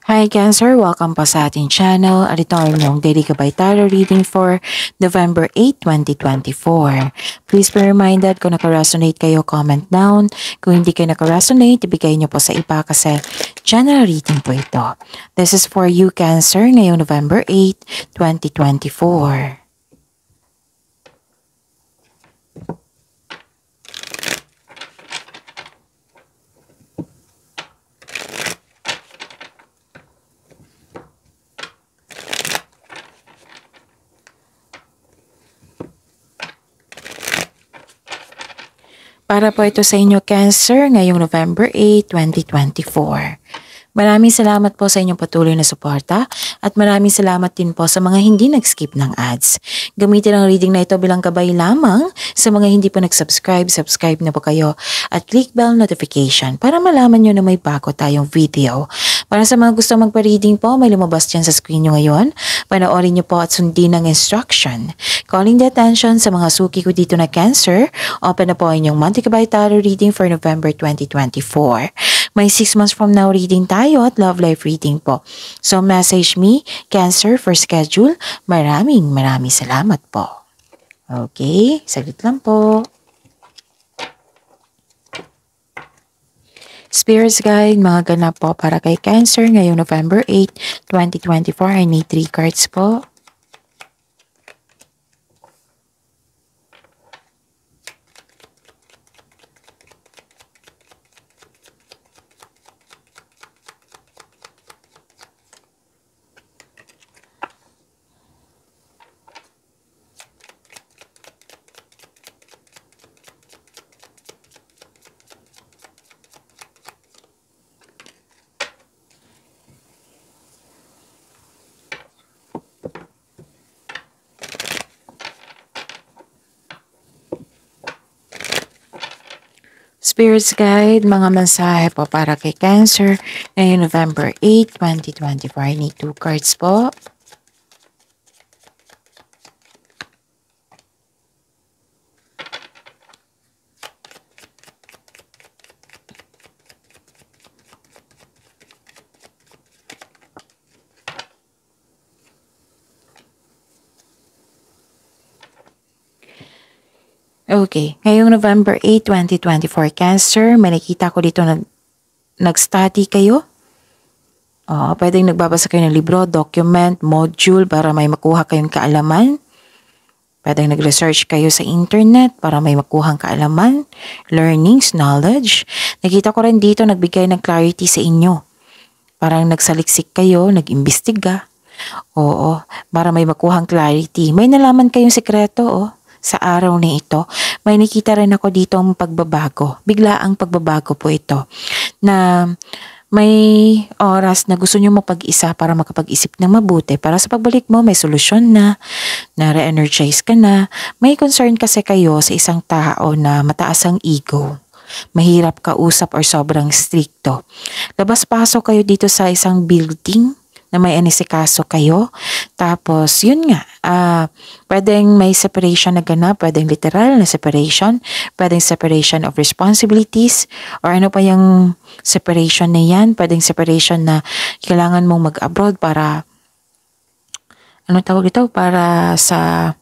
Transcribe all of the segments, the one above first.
Hi Cancer! Welcome po sa ating channel at ito ang inyong Daily Gabay Tarot reading for November 8, 2024. Please be reminded kung naka-resonate kayo, comment down. Kung hindi kayo naka-resonate, ibigay nyo po sa iba kasi general reading po ito. This is for you Cancer ngayong November 8, 2024. Para po ito sa inyo Cancer ngayong November 8, 2024. Maraming salamat po sa inyong patuloy na suporta at maraming salamat din po sa mga hindi nag-skip ng ads. Gamitin ang reading na ito bilang gabay lamang sa mga hindi pa nag-subscribe, subscribe na po kayo at click bell notification para malaman nyo na may bago tayong video. Para sa mga gusto magpa-reading po, may lumabas dyan sa screen nyo ngayon. Panoorin nyo po at sundin ang instruction. Calling the attention sa mga suki ko dito na Cancer, open na po inyong monthly gabay tarot reading for November 2024. May 6 months from now reading tayo at love life reading po. So message me, Cancer, for schedule. Maraming salamat po. Okay, saglit lang po. Spirits Guide, mga ganap po para kay Cancer ngayong November 8, 2024. I need 3 cards po. Spirits Guide, mga mensahe po para kay Cancer ngayong November 8, 2024. I need 2 cards po. Okay, ngayong November 8, 2024, Cancer, may nakita ko dito nag-study kayo. Pwedeng nagbabasa kayo ng libro, document, module para may makuha kayong kaalaman. Pwedeng nag-research kayo sa internet para may makuhang kaalaman, learnings, knowledge. Nakita ko rin dito nagbigay ng clarity sa inyo. Parang nagsaliksik kayo, nag-imbestiga. Oo, para may makuhang clarity. May nalaman kayong sekreto, sa araw na ito. May nakita rin ako dito ang pagbabago. Biglaang pagbabago po ito. Na may oras na gusto nyo mapag-isa para makapag-isip ng mabuti. Para sa pagbalik mo, may solusyon na re-energize ka na. May concern kasi kayo sa isang tao na mataas ang ego. Mahirap kausap or sobrang stricto. Labas-pasok kayo dito sa isang building na may anisikaso kayo. Tapos, yun nga, pwedeng may separation na ganap, pwedeng literal na separation, pwedeng separation of responsibilities, or ano pa yung separation na yan, pwedeng separation na kailangan mong mag-abroad para, ano tawag ito, para sa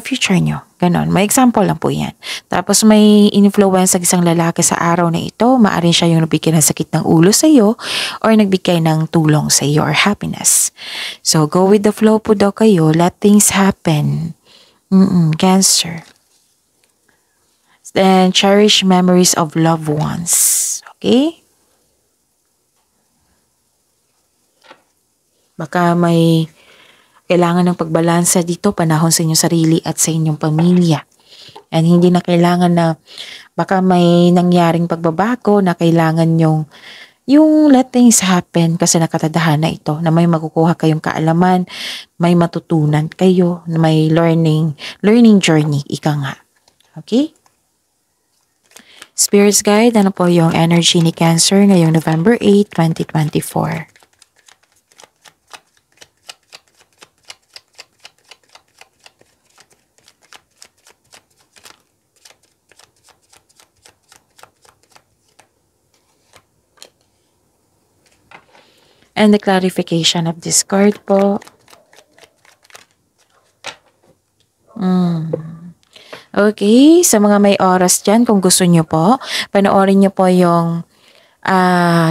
future nyo. Ganon. May example lang po yan. Tapos may influence ng isang lalaki sa araw na ito. Maaaring siya yung nagbigay ng sakit ng ulo sa iyo or nagbigay ng tulong sa iyo or happiness. So, go with the flow po daw kayo. Let things happen. Cancer. Then, cherish memories of loved ones. Okay? Baka may kailangan ng pagbalansa dito, panahon sa inyong sarili at sa inyong pamilya. And hindi na kailangan na baka may nangyaring pagbabago na kailangan yung let things happen kasi nakatadahan na ito na may makukuha kayong kaalaman, may matutunan kayo, na may learning journey, ika nga. Okay? Spirits Guide, ano po yung energy ni Cancer ngayong November 8, 2024? And the clarification of this card po. Okay, sa mga may oras dyan, kung gusto nyo po, panoorin nyo po yung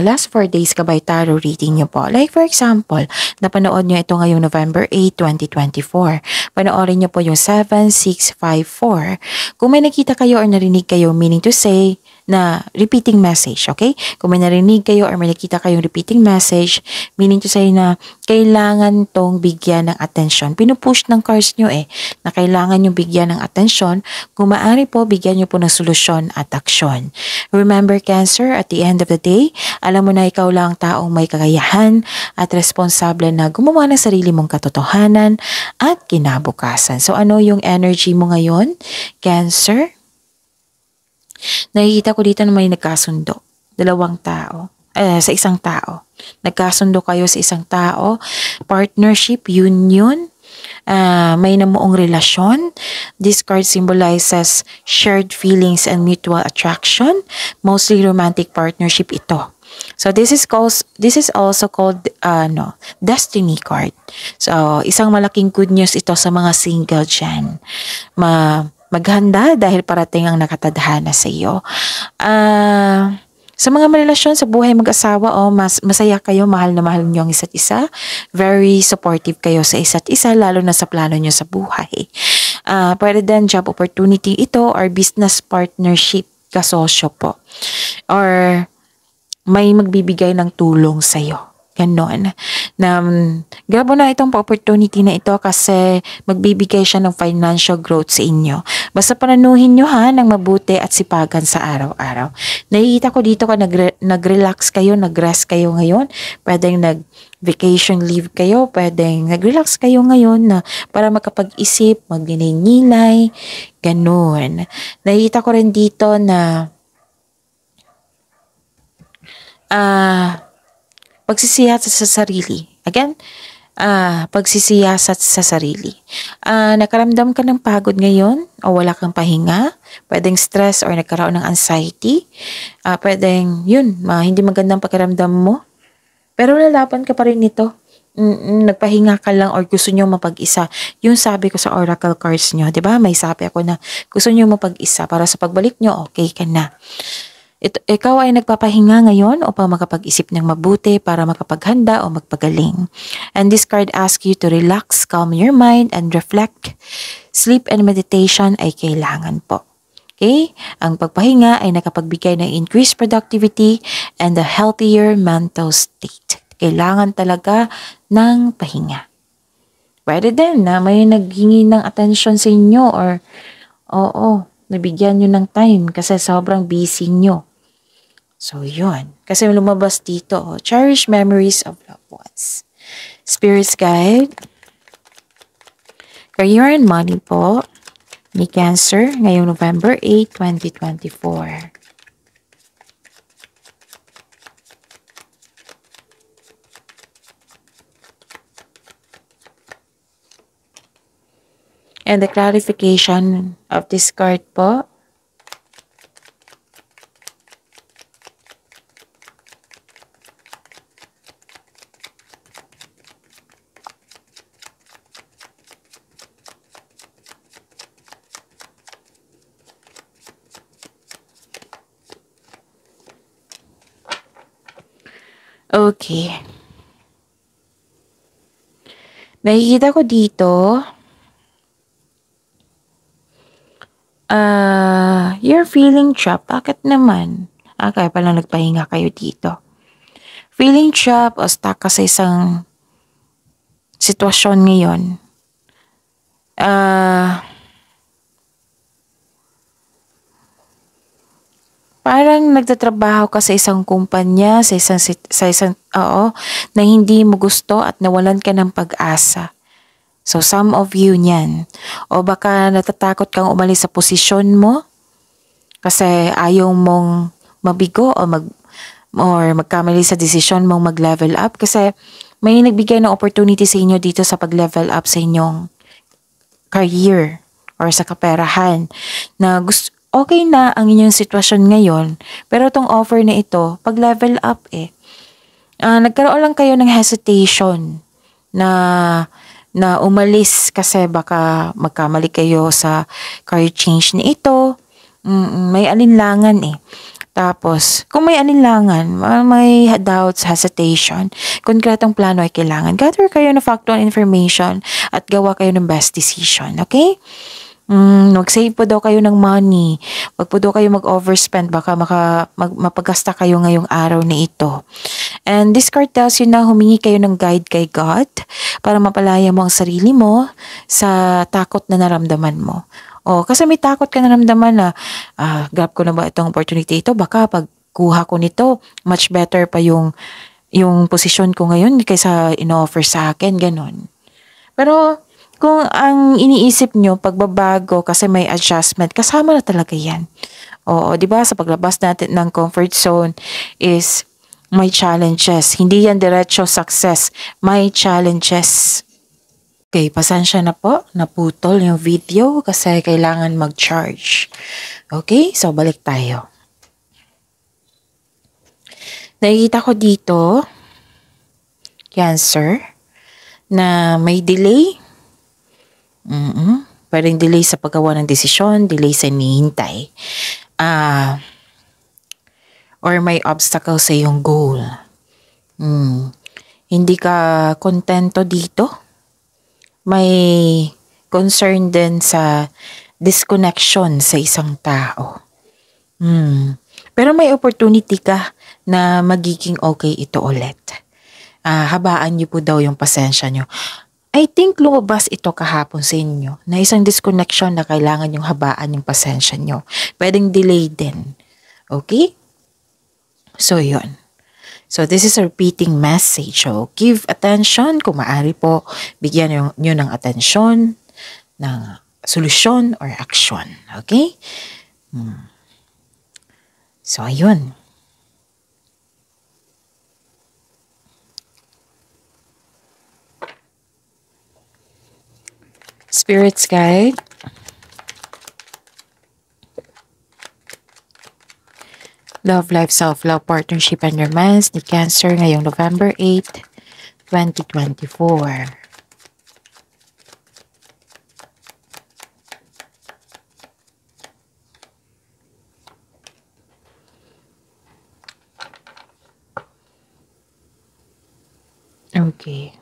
last 4 days kabay tarot reading nyo po. Like for example, napanood nyo ito ngayong November 8, 2024. Panoorin nyo po yung 7, 6, 5, 4. Kung may nakita kayo or narinig kayo, meaning to say, na repeating message, okay? Kung may narinig kayo or may nakita kayong repeating message, meaning to say na kailangan tong bigyan ng atensyon. Pinupush ng cards nyo na kailangan nyo bigyan ng atensyon. Kung maaari po, bigyan nyo po ng solusyon at aksyon. Remember, Cancer, at the end of the day, alam mo na ikaw lang taong may kakayahan at responsable na gumawa ng sarili mong katotohanan at kinabukasan. So ano yung energy mo ngayon, Cancer? Nakikita ko dito na may nagkasundo. Dalawang tao. Sa isang tao. Nagkasundo kayo sa isang tao. Partnership, union. May namuong relasyon. This card symbolizes shared feelings and mutual attraction. Mostly romantic partnership ito. So this is also called destiny card. So isang malaking good news ito sa mga single dyan. Maghanda dahil parating ang nakatadhana sa iyo. Sa mga relasyon sa buhay mag-asawa, masaya kayo, mahal na mahal niyo ang isa't isa. Very supportive kayo sa isa't isa, lalo na sa plano niyo sa buhay. Pwede din job opportunity ito or business partnership, kasosyo po. Or may magbibigay ng tulong sa iyo. Ganon. Grab mo na itong opportunity na ito kasi magbibigay siya ng financial growth sa inyo. Basta pananuhin nyo ng mabuti at sipagan sa araw-araw. Nakikita ko dito ka nag-relax kayo, nag-rest kayo ngayon. Pwedeng nag-vacation leave kayo, pwedeng nag-relax kayo ngayon na para makapag-isip, magninay-nilay, ganon. Nakikita ko rin dito na pagsisiyasat sa sarili. Again, pagsisiyasat sa sarili. Nakaramdam ka ng pagod ngayon o wala kang pahinga. Pwedeng stress or nagkaroon ng anxiety. Pwedeng, hindi magandang pakiramdam mo. Pero lalaban ka pa rin nito. Nagpahinga ka lang or gusto nyo mapag-isa. Yung sabi ko sa oracle cards nyo, 'di ba? May sabi ako na gusto nyo mapag-isa para sa pagbalik nyo, okay ka na. Ikaw ay nagpapahinga ngayon upang makapag-isip ng mabuti para makapaghanda o magpagaling. And this card asks you to relax, calm your mind, and reflect. Sleep and meditation ay kailangan po. Okay? Ang pagpahinga ay nakapagbigay ng increased productivity and a healthier mental state. Kailangan talaga ng pahinga. Pwede din na may naghingi ng attention sa inyo or nabigyan nyo ng time kasi sobrang busy nyo. So, yun. Kasi lumabas dito, cherish memories of loved ones. Spirits guide. Career and money po ni Cancer ngayong November 8, 2024. And the clarification of this card po. Okay. Nakikita ko dito, you're feeling trapped. Bakit naman? Kaya palang nagpahinga kayo dito. Feeling trapped o stuck ka sa isang sitwasyon ngayon. Parang nagtatrabaho ka sa isang kumpanya, na hindi mo gusto at nawalan ka ng pag-asa. So, some of you niyan. O baka natatakot kang umalis sa posisyon mo kasi ayaw mong mabigo o magkamali sa desisyon mong mag-level up kasi may nagbigay ng opportunity sa inyo dito sa pag-level up sa inyong career or sa kaperahan na gusto. Okay na ang inyong sitwasyon ngayon, pero itong offer na ito, pag-level up Nagkaroon lang kayo ng hesitation na umalis kasi baka magkamali kayo sa career change ni ito. May alinlangan eh. Tapos, kung may alinlangan, may doubts, hesitation, konkretong plano ay kailangan. Gather kayo ng factual information at gawa kayo ng best decision. Okay? Mag-save po daw kayo ng money. Wag po daw kayo mag-overspend. Baka mapagasta kayo ngayong araw na ito. And this card tells you na humingi kayo ng guide kay God para mapalaya mo ang sarili mo sa takot na naramdaman mo. Kasi may takot ka naramdaman na, grab ko na ba itong opportunity ito? Baka pagkuha ko nito, much better pa yung posisyon ko ngayon kaysa in-offer sa akin, ganun. Pero, kung ang iniisip nyo, pagbabago kasi may adjustment, kasama na talaga yan. Oo, di ba? Sa paglabas natin ng comfort zone is may challenges. Hindi yan diretso success. May challenges. Okay, pasensya na po. Naputol yung video kasi kailangan mag-charge. Okay, so balik tayo. Nakikita ko dito, Cancer, na may delay. Pwedeng delay sa paggawa ng desisyon, delay sa hinihintay. Or may obstacle sa iyong goal. Hindi ka kontento dito. May concern din sa disconnection sa isang tao. Pero may opportunity ka na magiging okay ito ulit. Habaan niyo po daw yung pasensya niyo. I think lumabas ito kahapon sa inyo na isang disconnection na kailangan yung habaan yung pasensya nyo. Pwedeng delay din. Okay? So, yun. So, this is a repeating message. So, give attention. Kung maaari po, bigyan nyo ng atensyon, ng solusyon or action. Okay? So, ayun. Spirit's Guide. Love, Life, Self-Love, Partnership, and Romance ni Cancer ngayong November 8, 2024. Okay.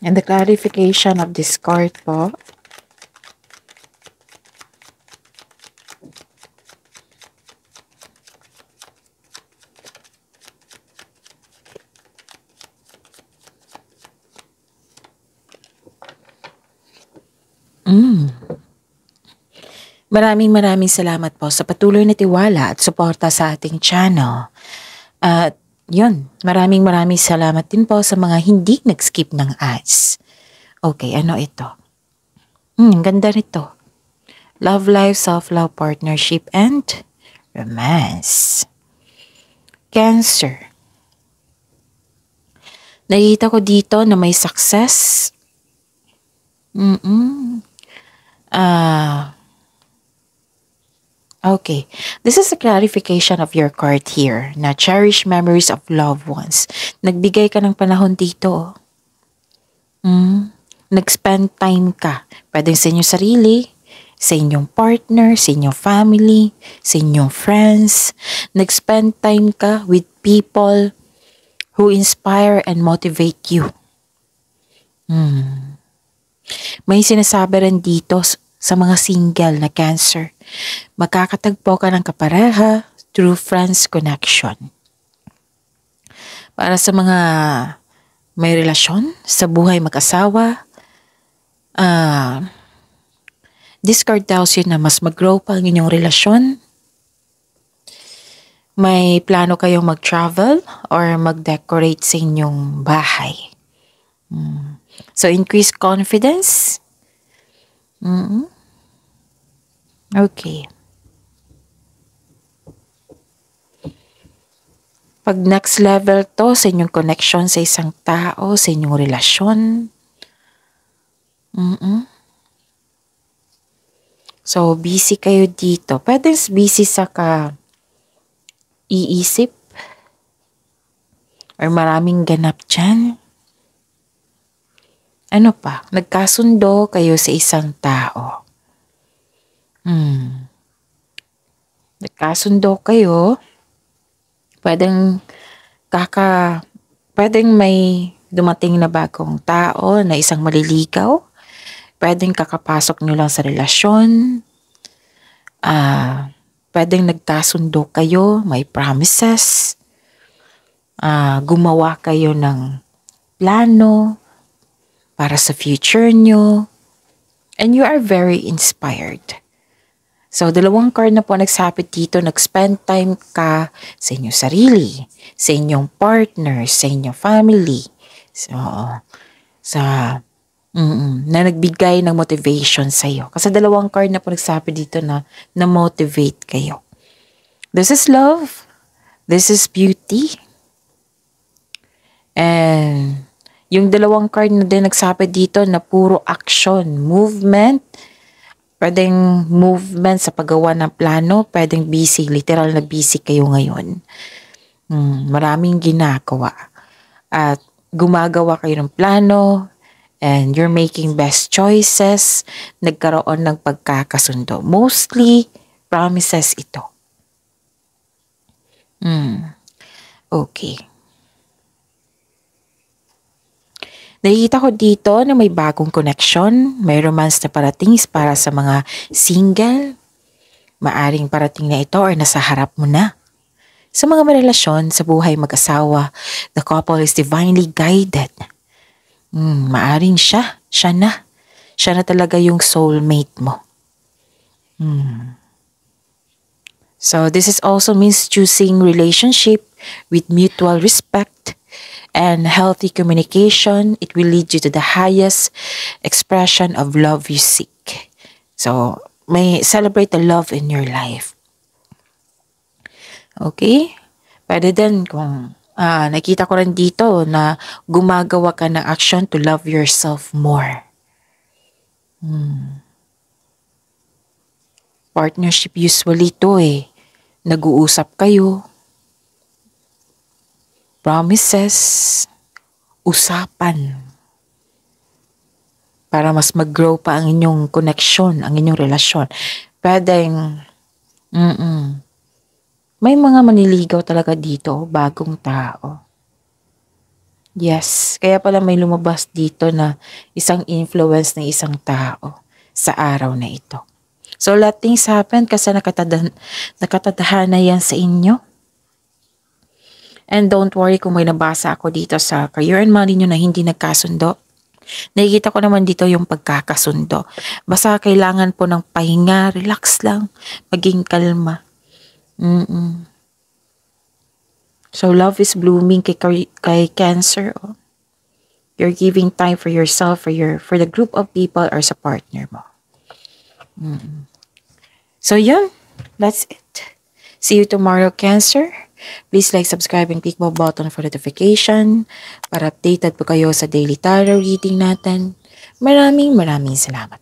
And the clarification of this card po. Maraming salamat po sa patuloy na tiwala at suporta sa ating channel. At yun, maraming salamat din po sa mga hindi nag-skip ng ads. Okay, ano ito? Ang ganda nito. Love, Life, Self-Love, Partnership, and Romance. Cancer. Nakita ko dito na may success. Okay, this is a clarification of your card here na cherish memories of loved ones. Nagbigay ka ng panahon dito. Nag-spend time ka. Pwedeng sa inyong sarili, sa inyong partner, sa inyong family, sa inyong friends. Nag-spend time ka with people who inspire and motivate you. May sinasabi rin dito sa mga single na Cancer. Magkakatagpo ka ng kapareha through friends connection. Para sa mga may relasyon sa buhay mag-asawa, this card tells you na mas mag-grow pa ang inyong relasyon. May plano kayong mag-travel or mag-decorate sa inyong bahay. So, increase confidence. Okay. Pag next level to sa inyong connection sa isang tao, sa inyong relasyon. So, busy kayo dito. Pwede busy sa iisip or maraming ganap dyan. Ano pa? Nagkasundo kayo sa isang tao. Nagkasundo kayo. Pwedeng may dumating na bagong tao na isang maliligaw. Pwedeng kakapasok nyo lang sa relasyon. Pwedeng nagkasundo kayo, may promises. Gumawa kayo ng plano para sa future nyo. And you are very inspired. So, 2 card na po nagsapit dito, nag-spend time ka sa inyong sarili, sa inyong partner, sa inyong family. So, na nagbigay ng motivation sa iyo. Kasi 2 card na po nagsapit dito na na-motivate kayo. This is love. This is beauty. And yung 2 card na din nagsapit dito na puro action, movement. Pwedeng movement sa paggawa ng plano, pwedeng busy, literal na busy kayo ngayon. Maraming ginagawa. At gumagawa kayo ng plano and you're making best choices. Nagkaroon ng pagkakasundo. Mostly, promises ito. Okay. Nakikita ko dito na may bagong connection, may romance na parating para sa mga single. Maaring parating na ito or nasa harap mo na. Sa mga marelasyon, sa buhay mag-asawa, the couple is divinely guided. Maaring siya na. Siya na talaga yung soulmate mo. So this is also means choosing relationship with mutual respect and healthy communication. It will lead you to the highest expression of love you seek. So, may celebrate the love in your life. Okay? Pwede din kung nakita ko rin dito na gumagawa ka ng action to love yourself more. Partnership usually to nag-uusap kayo. Promises, usapan. Para mas mag-grow pa ang inyong connection, ang inyong relasyon. Pwedeng, may mga maniligaw talaga dito, bagong tao. Yes, kaya pala may lumabas dito na isang influence ng isang tao sa araw na ito. So let things happen kasi nakatadhana yan sa inyo. And don't worry kung may nabasa ako dito sa career and money nyo na hindi nagkasundo. Nakikita ko naman dito yung pagkakasundo. Basta kailangan po ng pahinga, relax lang, maging kalma. So love is blooming kay Cancer. You're giving time for yourself, for the group of people or sa partner mo. So yun, that's it. See you tomorrow, Cancer. Please like, subscribe, and click the button for notification para updated po kayo sa daily tarot reading natin. Maraming salamat.